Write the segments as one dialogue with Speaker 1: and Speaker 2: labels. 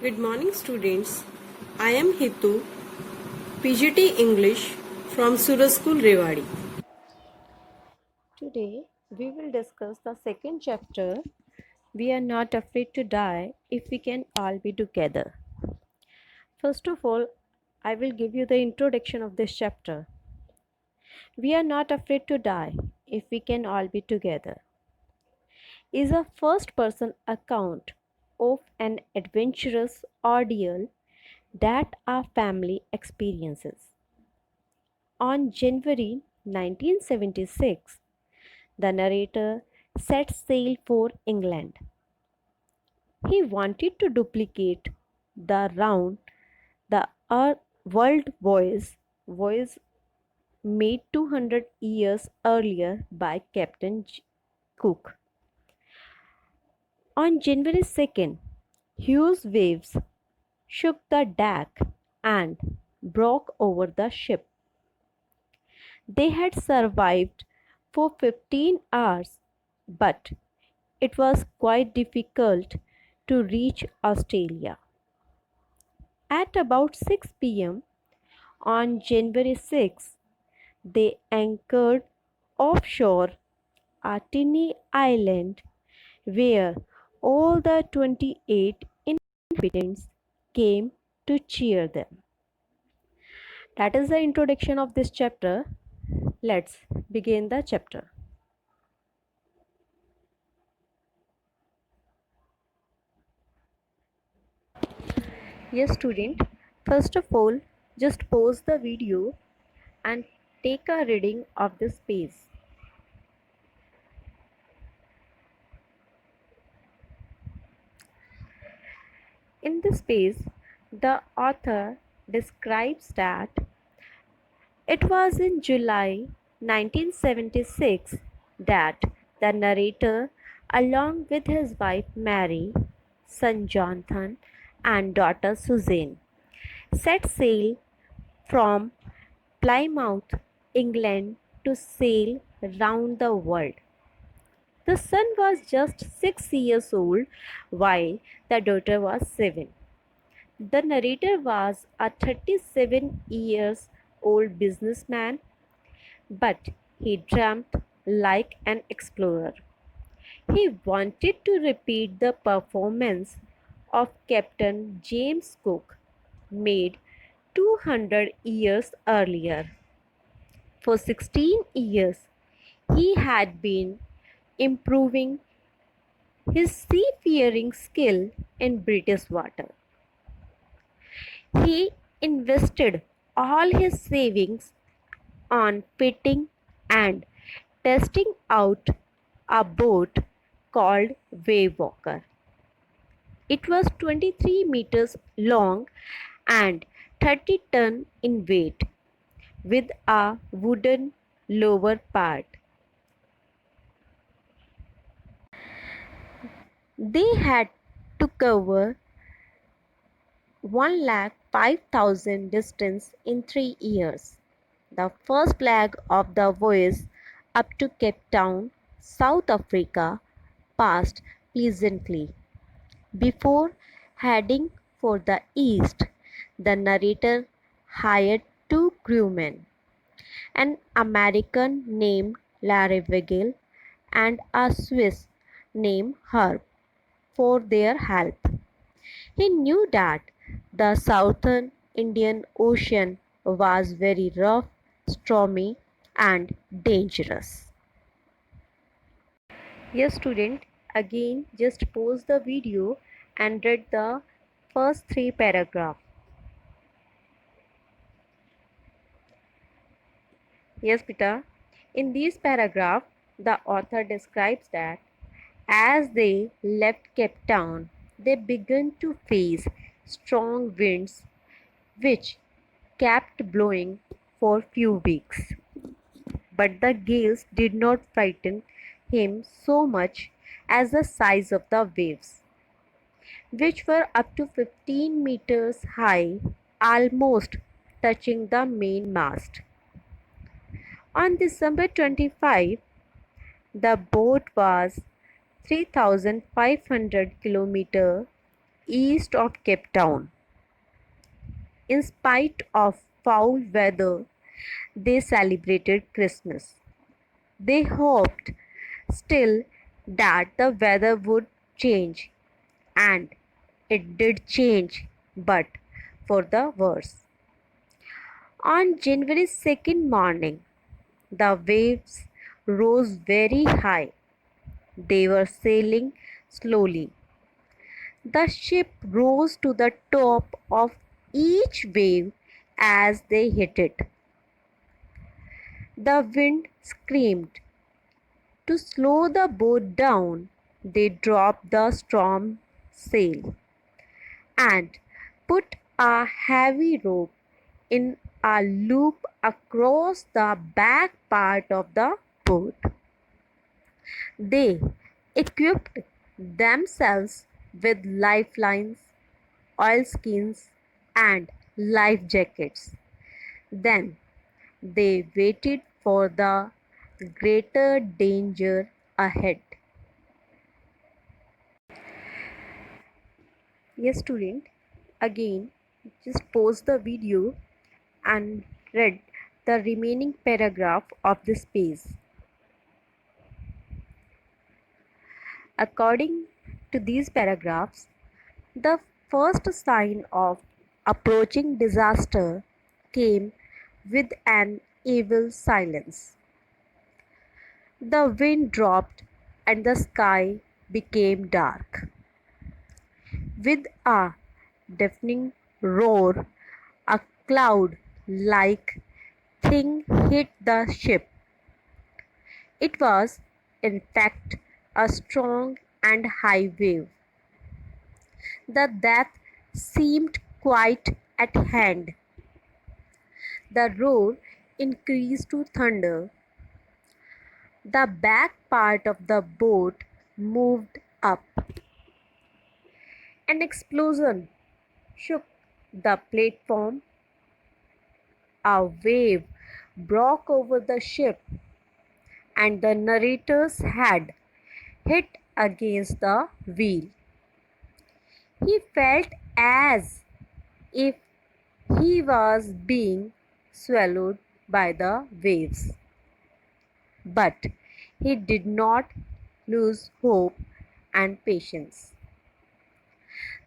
Speaker 1: Good morning, students. I am Hitu, PGT English from Suraj School, Rewari.
Speaker 2: Today, we will discuss the second chapter. We are not afraid to die if we can all be together. First of all, I will give you the introduction of this chapter. We are not afraid to die if we can all be together is a first person account of an adventurous ordeal that our family experiences. On January 1976, the narrator set sail for England. He wanted to duplicate the round the world voice made 200 years earlier by Captain Cook. On January 2nd, huge waves shook the deck and broke over the ship. They had survived for 15 hours, but it was quite difficult to reach Australia. At about 6 p.m. on January 6, they anchored offshore a tiny island where all the 28 inhabitants came to cheer them. That is the introduction of this chapter. Let's begin the chapter. Yes, student. First of all, just pause the video and take a reading of this page. In this page, the author describes that it was in July 1976 that the narrator, along with his wife Mary, son Jonathan, and daughter Suzanne, set sail from Plymouth, England to sail round the world. The son was just 6 years old, while the daughter was 7. The narrator was a 37 years old businessman, but he dreamt like an explorer. He wanted to repeat the performance of Captain James Cook made 200 years earlier. For 16 years, he had been improving his seafaring skill in British water. He invested all his savings on fitting and testing out a boat called Wavewalker. It was 23 meters long and 30 ton in weight with a wooden lower part. They had to cover 1,05,000 distance in 3 years. The first leg of the voyage up to Cape Town, South Africa, passed pleasantly. Before heading for the east, the narrator hired 2 crewmen, an American named Larry Vigil and a Swiss named Herb, for their help. He knew that the southern Indian Ocean was very rough, stormy, and dangerous. Yes, student, again just pause the video and read the first 3 paragraphs. Yes, Peter. In this paragraph, the author describes that as they left Cape Town, they began to face strong winds which kept blowing for few weeks. But the gales did not frighten him so much as the size of the waves, which were up to 15 meters high, almost touching the mainmast. On December 25, the boat was 3,500 kilometers east of Cape Town. In spite of foul weather, they celebrated Christmas. They hoped still that the weather would change, and it did change, but for the worse. On January 2nd morning, the waves rose very high. They were sailing slowly. The ship rose to the top of each wave as they hit it. The wind screamed. To slow the boat down, they dropped the storm sail and put a heavy rope in a loop across the back part of the boat. They equipped themselves with lifelines, oilskins, and life jackets. Then they waited for the greater danger ahead. Yes, student, again, just pause the video and read the remaining paragraph of this page. According to these paragraphs, the first sign of approaching disaster came with an evil silence. The wind dropped and the sky became dark. With a deafening roar, a cloud like thing hit the ship. It was, in fact, a strong and high wave. The death seemed quite at hand. The roar increased to thunder. The back part of the boat moved up. An explosion shook the platform. A wave broke over the ship, and the narrator's head hit against the wheel. He felt as if he was being swallowed by the waves. But he did not lose hope and patience.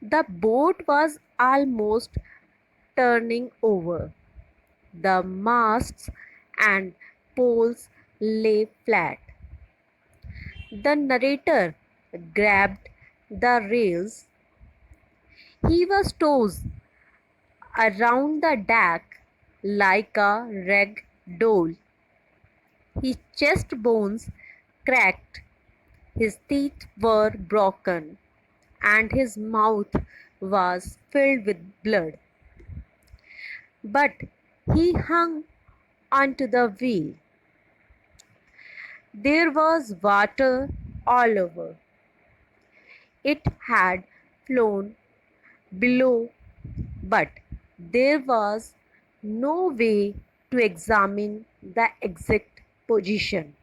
Speaker 2: The boat was almost turning over. The masts and poles lay flat. The narrator grabbed the rails. He was tossed around the deck like a rag doll. His chest bones cracked, his teeth were broken, and his mouth was filled with blood. But he hung onto the wheel. There was water all over. It had flown below, but there was no way to examine the exact position.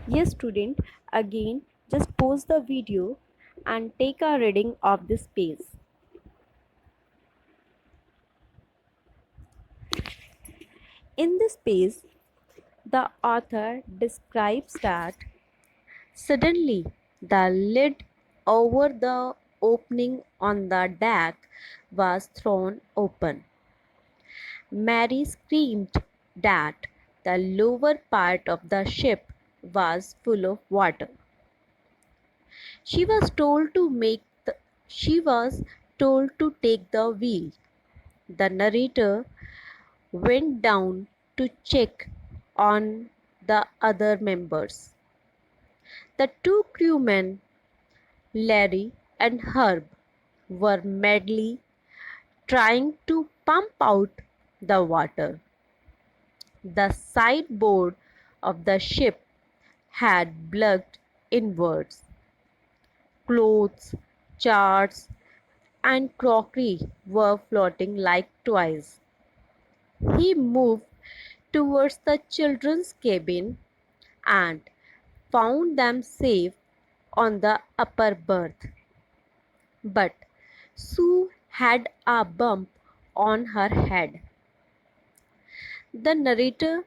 Speaker 2: Yes, student, again, just pause the video and take a reading of this page. In this page, the author describes that suddenly the lid over the opening on the deck was thrown open. Mary screamed that the lower part of the ship was full of water. She was told to she was told to take the wheel. The narrator went down to check on the other members. The two crewmen, Larry and Herb, were madly trying to pump out the water. The sideboard of the ship had plugged inwards. Clothes, charts, and crockery were floating like toys. He moved towards the children's cabin and found them safe on the upper berth. But Sue had a bump on her head. The narrator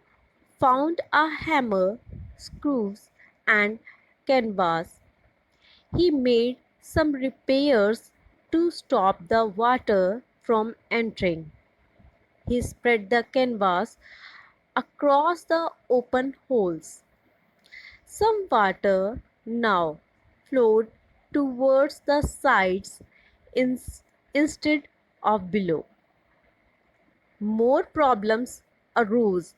Speaker 2: found a hammer, screws, and canvas. He made some repairs to stop the water from entering. He spread the canvas across the open holes. Some water now flowed towards the sides instead of below. More problems arose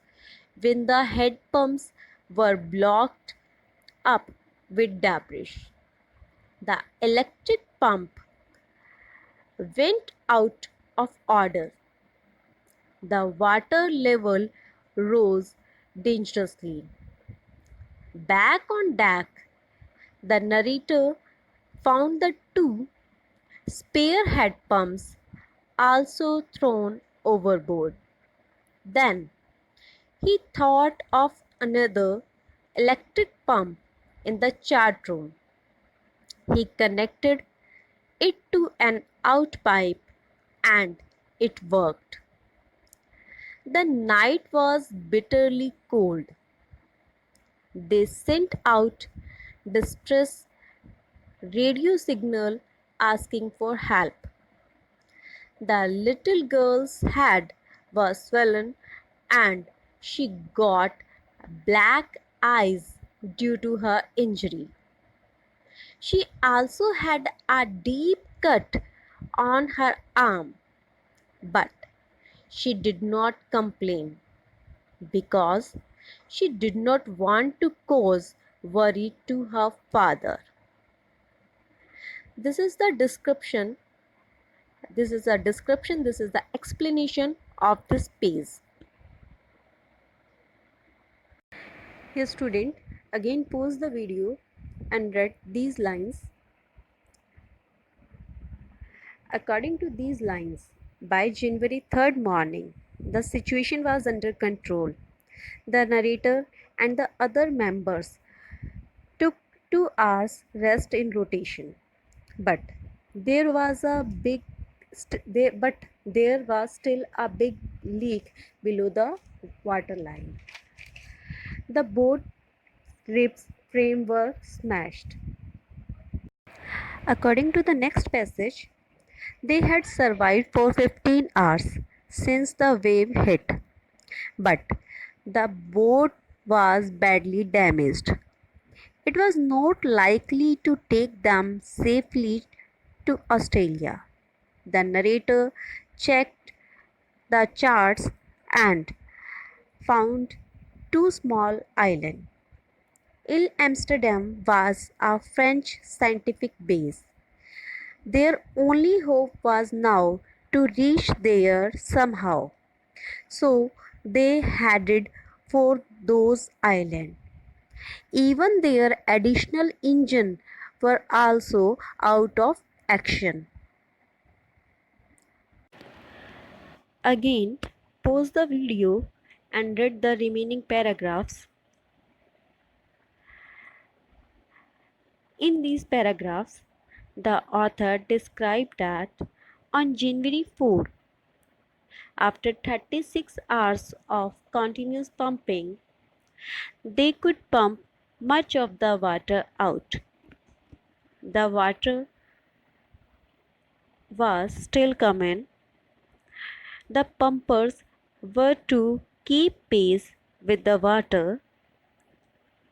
Speaker 2: when the head pumps were blocked up with debris. The electric pump went out of order. The water level rose dangerously. Back on deck, the narrator found the two spare head pumps also thrown overboard. Then he thought of another electric pump in the chart room. He connected it to an outpipe and it worked. The night was bitterly cold. They sent out distress radio signal asking for help. The little girl's head was swollen and she got black eyes due to her injury. She also had a deep cut on her arm, but she did not complain because she did not want to cause worry to her father. This is the description. This is the explanation of this page. Here student again pause the video and read these lines. According to these lines, by January 3rd morning, the situation was under control. The narrator and the other members took 2 hours rest in rotation. But there was a big there was still a big leak below the waterline. The boat ribs frame were smashed. According to the next passage, they had survived for 15 hours since the wave hit, but the boat was badly damaged. It was not likely to take them safely to Australia. The narrator checked the charts and found two small islands. Ile Amsterdam was a French scientific base. Their only hope was now to reach there somehow. So they headed for those islands. Even their additional engine were also out of action. Again, pause the video and read the remaining paragraphs. In these paragraphs, the author described that on January 4, after 36 hours of continuous pumping, they could pump much of the water out. The water was still coming. The pumpers were to keep pace with the water.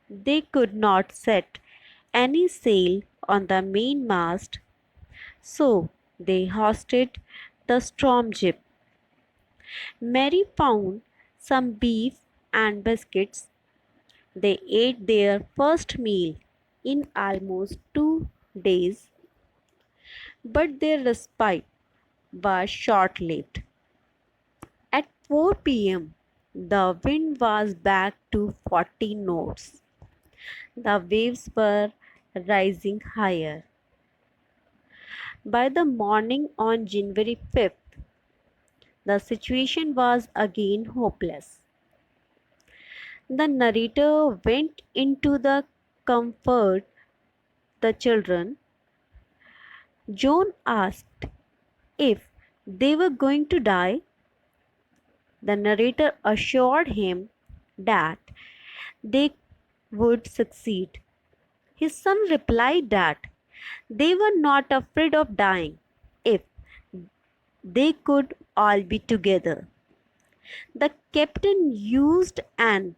Speaker 2: They could not set any sail on the main mast, so they hoisted the storm jib. Mary found some beef and biscuits. They ate their first meal in almost 2 days, but their respite was short lived. At 4 p.m., the wind was back to 40 knots. The waves were rising higher. By the morning on January 5th, the situation was again hopeless. The narrator went into the comfort the children, John asked if they were going to die. The narrator assured him that they would succeed. His son replied that they were not afraid of dying if they could all be together. The captain used an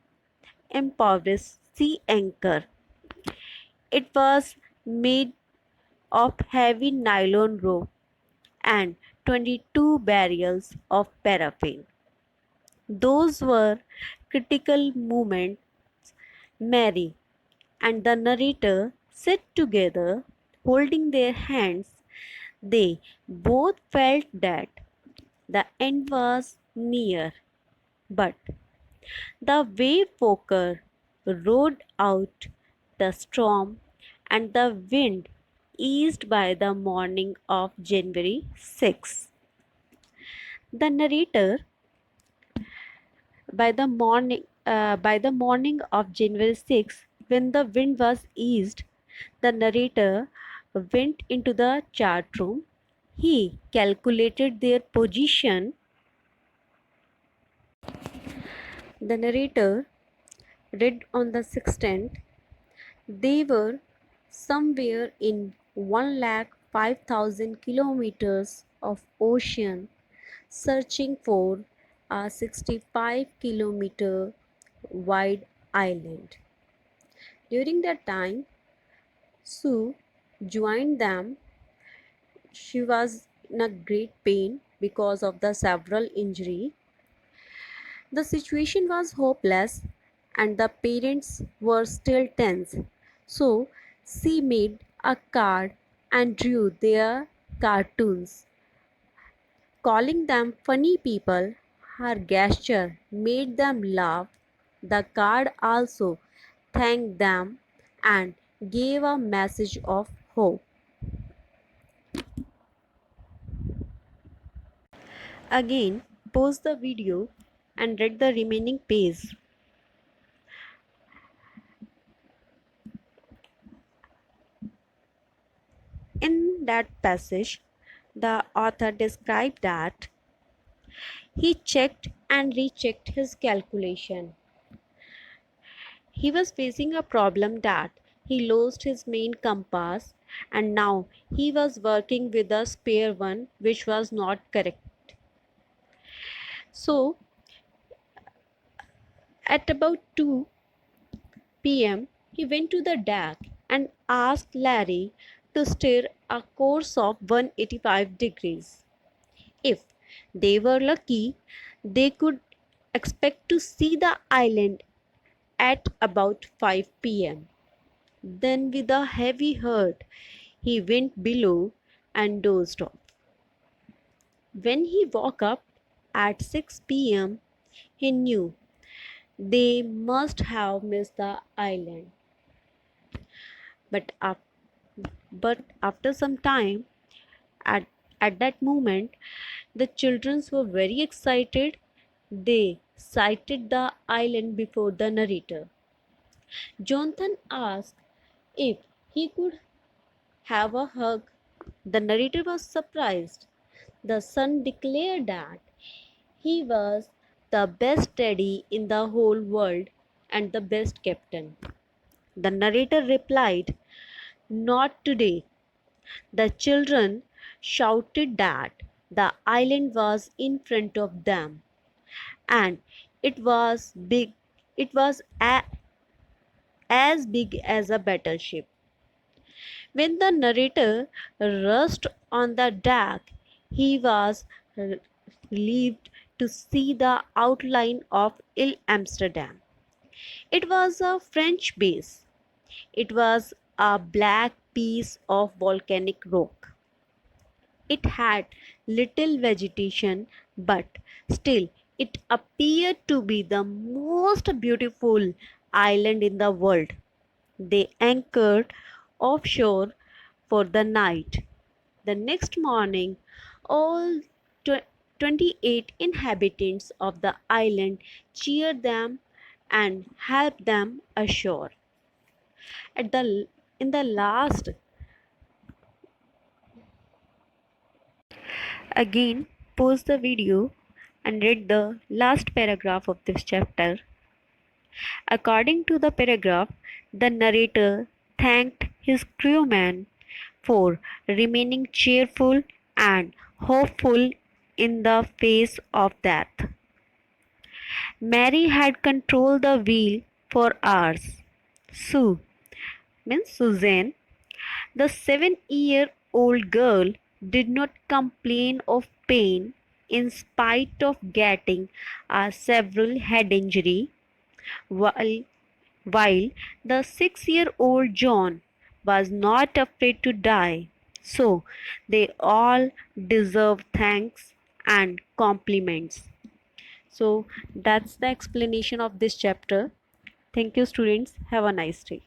Speaker 2: improvised sea anchor. It was made of heavy nylon rope and 22 barrels of paraffin. Those were critical moments. Mary and the narrator sat together, holding their hands. They both felt that the end was near, but the wave poker rode out the storm and the wind eased by the morning of January 6. The narrator by the morning of January 6, when the wind was eased, the narrator went into the chart room. He calculated their position. The narrator read on the sextant. They were somewhere in 1,05,000 kilometers of ocean, searching for a 65-kilometer wide island. During that time, Sue joined them. She was in a great pain because of the several injury. The situation was hopeless and the parents were still tense. So she made a card and drew their cartoons, calling them funny people. Her gesture made them laugh. The card also thanked them and gave a message of hope. Again, pause the video and read the remaining page. In that passage, the author described that he checked and rechecked his calculation. He was facing a problem that he lost his main compass and now he was working with a spare one which was not correct. So, at about 2 p.m., he went to the deck and asked Larry to steer a course of 185 degrees. If they were lucky, they could expect to see the island at about 5 p.m. Then, with a heavy heart, he went below and dozed off. When he woke up at 6 p.m., he knew they must have missed the island. But, after some time, at, at that moment, the children were very excited. They sighted the island before the narrator. Jonathan asked if he could have a hug. The narrator was surprised. The son declared that he was the best daddy in the whole world and the best captain. The narrator replied, "Not today." The children shouted that the island was in front of them and it was big. It was as big as a battleship. When the narrator rushed on the deck, he was relieved to see the outline of Ile Amsterdam. It was a French base. It was a black piece of volcanic rock. It had little vegetation, but still it appeared to be the most beautiful island in the world. They anchored offshore for the night. The next morning, all 28 inhabitants of the island cheered them and helped them ashore. At the in the last Again, pause the video and read the last paragraph of this chapter. According to the paragraph, the narrator thanked his crewmen for remaining cheerful and hopeful in the face of death. Mary had controlled the wheel for hours. Sue, means Suzanne, the 7-year-old girl, did not complain of pain in spite of getting a several head injury, while, while the 6-year-old John was not afraid to die. So they all deserve thanks and compliments. So that's the explanation of this chapter. Thank you, students. Have a nice day.